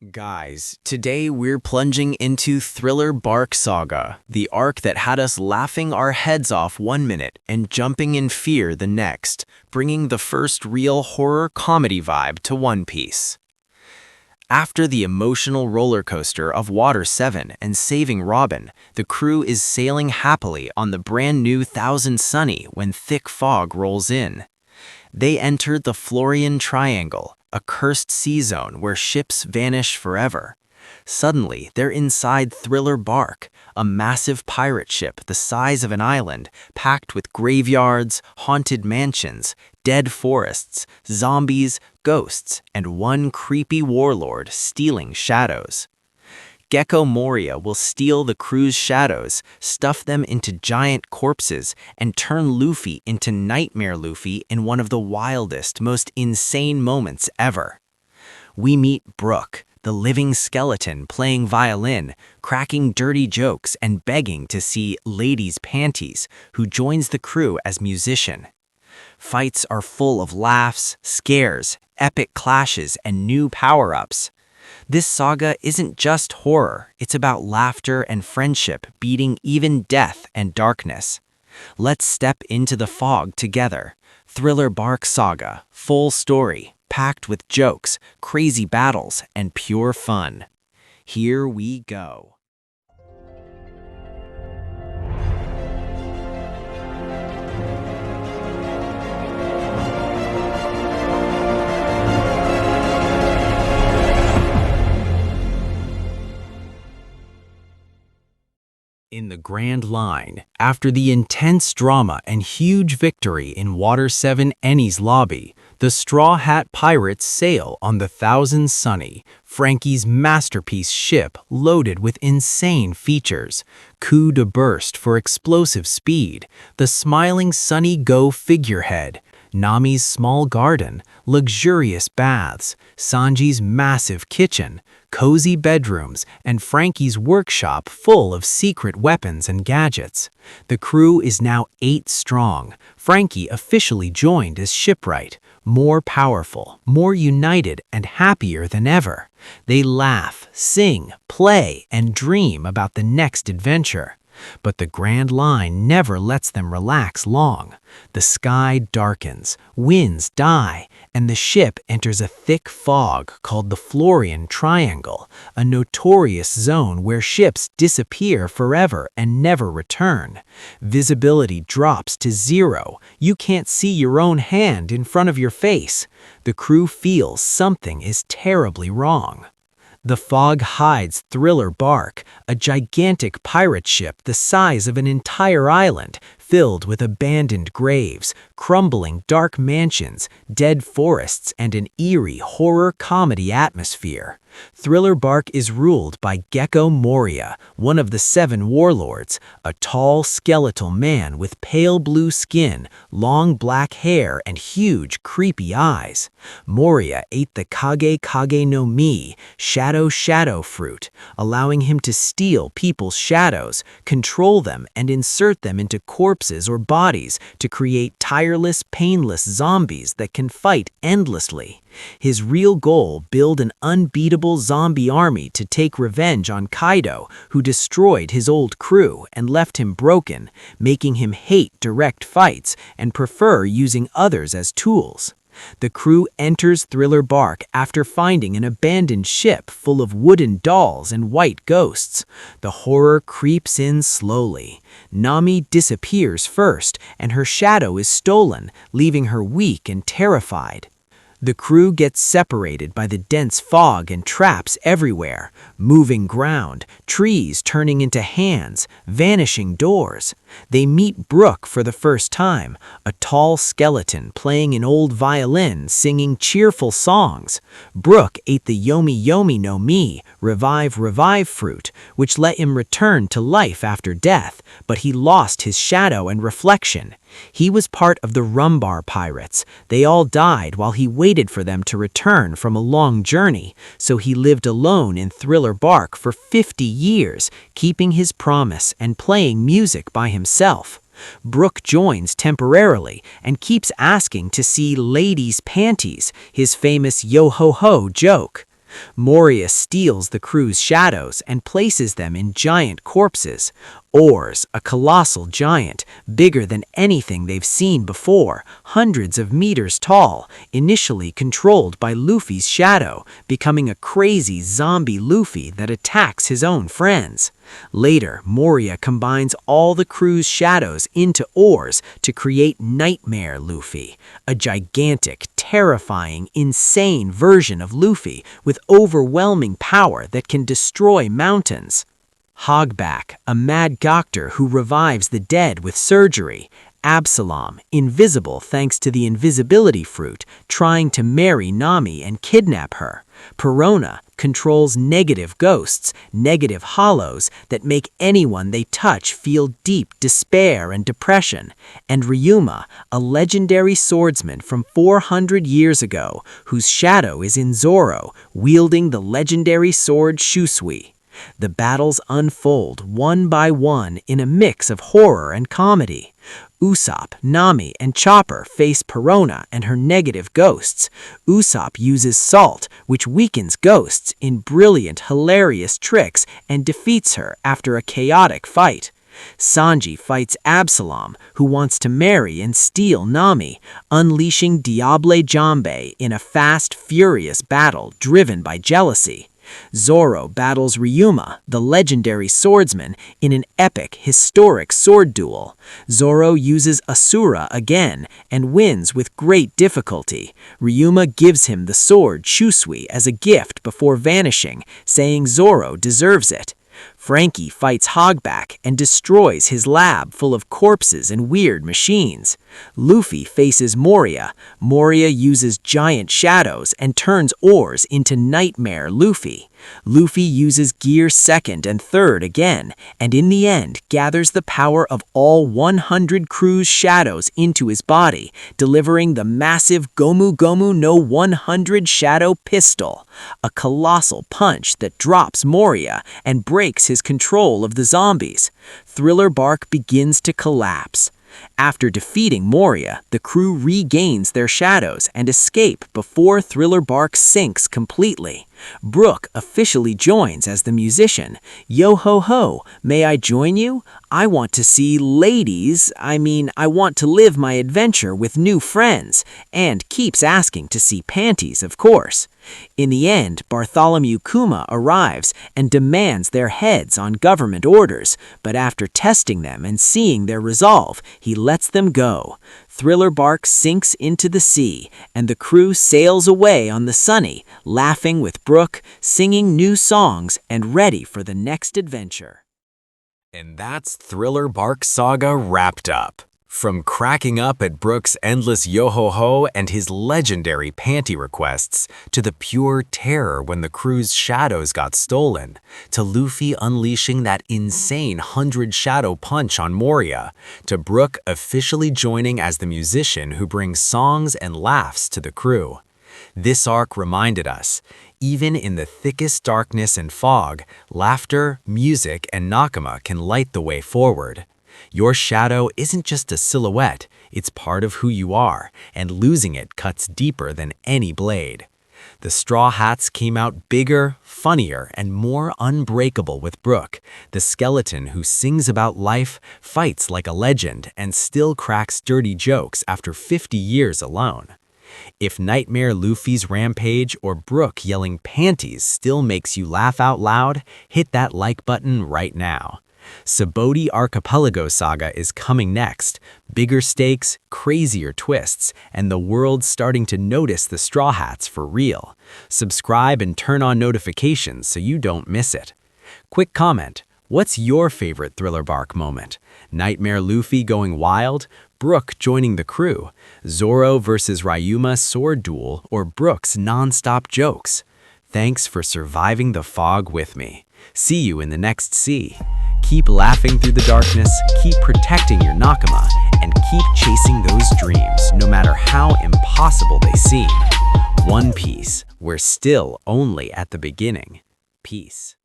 Guys, today we're plunging into Thriller Bark Saga, the arc that had us laughing our heads off one minute and jumping in fear the next, bringing the first real horror comedy vibe to One Piece. After the emotional roller coaster of Water 7 and saving Robin, the crew is sailing happily on the brand new Thousand Sunny when thick fog rolls in. They enter the Florian Triangle, a cursed sea zone where ships vanish forever. Suddenly, they're inside Thriller Bark, a massive pirate ship the size of an island, packed with graveyards, haunted mansions, dead forests, zombies, ghosts, and one creepy warlord stealing shadows. Gecko Moria will steal the crew's shadows, stuff them into giant corpses, and turn Luffy into Nightmare Luffy in one of the wildest, most insane moments ever. We meet Brook, the living skeleton playing violin, cracking dirty jokes and begging to see Ladies' Panties, who joins the crew as musician. Fights are full of laughs, scares, epic clashes, and new power-ups. This saga isn't just horror, it's about laughter and friendship beating even death and darkness. Let's step into the fog together. Thriller Bark Saga, full story, packed with jokes, crazy battles, and pure fun. Here we go. In the Grand Line, after the intense drama and huge victory in Water 7 Enies lobby, the Straw Hat Pirates sail on the Thousand Sunny, Frankie's masterpiece ship loaded with insane features, coup de burst for explosive speed, the smiling Sunny Go figurehead, Nami's small garden, luxurious baths, Sanji's massive kitchen, cozy bedrooms, and Frankie's workshop full of secret weapons and gadgets. The crew is now 8 strong. Frankie officially joined as shipwright, more powerful, more united, and happier than ever. They laugh, sing, play, and dream about the next adventure. But the Grand Line never lets them relax long. The sky darkens, winds die, and the ship enters a thick fog called the Florian Triangle, a notorious zone where ships disappear forever and never return. Visibility drops to 0. You can't see your own hand in front of your face. The crew feels something is terribly wrong. The fog hides Thriller Bark, a gigantic pirate ship the size of an entire island, filled with abandoned graves, crumbling dark mansions, dead forests, and an eerie horror comedy atmosphere. Thriller Bark is ruled by Gecko Moria, one of the 7 warlords, a tall, skeletal man with pale blue skin, long black hair, and huge, creepy eyes. Moria ate the Kage no Mi, shadow fruit, allowing him to steal people's shadows, control them, and insert them into corpses or bodies to create tireless, painless zombies that can fight endlessly. His real goal: build an unbeatable zombie army to take revenge on Kaido, who destroyed his old crew and left him broken, making him hate direct fights and prefer using others as tools. The crew enters Thriller Bark after finding an abandoned ship full of wooden dolls and white ghosts. The horror creeps in slowly. Nami disappears first, and her shadow is stolen, leaving her weak and terrified. The crew gets separated by the dense fog and traps everywhere, moving ground, trees turning into hands, vanishing doors. They meet Brook for the first time, a tall skeleton playing an old violin, singing cheerful songs. Brook ate the Yomi no Mi, revive fruit, which let him return to life after death, but he lost his shadow and reflection. He was part of the Rumbar pirates. They all died while he waited for them to return from a long journey, so he lived alone in Thriller Bark for 50 years, keeping his promise and playing music by himself. Brook joins temporarily and keeps asking to see Ladies' Panties, his famous yo-ho-ho joke. Moria steals the crew's shadows and places them in giant corpses. Oars, a colossal giant, bigger than anything they've seen before, hundreds of meters tall, initially controlled by Luffy's shadow, becoming a crazy zombie Luffy that attacks his own friends. Later, Moria combines all the crew's shadows into oars to create Nightmare Luffy, a gigantic, terrifying, insane version of Luffy with overwhelming power that can destroy mountains. Hogback, a mad doctor who revives the dead with surgery. Absalom, invisible thanks to the invisibility fruit, trying to marry Nami and kidnap her. Perona controls negative ghosts, negative hollows that make anyone they touch feel deep despair and depression. And Ryuma, a legendary swordsman from 400 years ago, whose shadow is in Zoro, wielding the legendary sword Shusui. The battles unfold one by one in a mix of horror and comedy. Usopp, Nami, and Chopper face Perona and her negative ghosts. Usopp uses salt, which weakens ghosts, in brilliant, hilarious tricks and defeats her after a chaotic fight. Sanji fights Absalom, who wants to marry and steal Nami, unleashing Diable Jambe in a fast, furious battle driven by jealousy. Zoro battles Ryuma, the legendary swordsman, in an epic, historic sword duel. Zoro uses Asura again and wins with great difficulty. Ryuma gives him the sword Shusui as a gift before vanishing, saying Zoro deserves it. Frankie fights Hogback and destroys his lab full of corpses and weird machines. Luffy faces Moria. Moria uses giant shadows and turns oars into Nightmare Luffy. Luffy uses Gear 2nd and 3rd again, and in the end gathers the power of all 100 crew's shadows into his body, delivering the massive Gomu Gomu no 100 Shadow Pistol, a colossal punch that drops Moria and breaks his control of the zombies. Thriller Bark begins to collapse. After defeating Moria, the crew regains their shadows and escape before Thriller Bark sinks completely. Brook officially joins as the musician. Yo ho ho, may I join you? I want to see ladies. I want to live my adventure with new friends. And keeps asking to see panties, of course. In the end, Bartholomew Kuma arrives and demands their heads on government orders, but after testing them and seeing their resolve, he lets them go. Thriller Bark sinks into the sea, and the crew sails away on the Sunny, laughing with Brook, singing new songs, and ready for the next adventure. And that's Thriller Bark Saga wrapped up. From cracking up at Brook's endless yo-ho-ho and his legendary panty requests, to the pure terror when the crew's shadows got stolen, to Luffy unleashing that insane 100 shadow punch on Moria, to Brook officially joining as the musician who brings songs and laughs to the crew. This arc reminded us, even in the thickest darkness and fog, laughter, music, and Nakama can light the way forward. Your shadow isn't just a silhouette, it's part of who you are, and losing it cuts deeper than any blade. The Straw Hats came out bigger, funnier, and more unbreakable with Brook, the skeleton who sings about life, fights like a legend, and still cracks dirty jokes after 50 years alone. If Nightmare Luffy's rampage or Brook yelling panties still makes you laugh out loud, hit that like button right now. Sabaody Archipelago Saga is coming next. Bigger stakes, crazier twists, and the world's starting to notice the Straw Hats for real. Subscribe and turn on notifications so you don't miss it. Quick comment, what's your favorite Thriller Bark moment? Nightmare Luffy going wild? Brook joining the crew? Zoro versus Ryuma sword duel? Or Brook's non-stop jokes? Thanks for surviving the fog with me. See you in the next sea. Keep laughing through the darkness, keep protecting your Nakama, and keep chasing those dreams, no matter how impossible they seem. One Piece, we're still only at the beginning. Peace.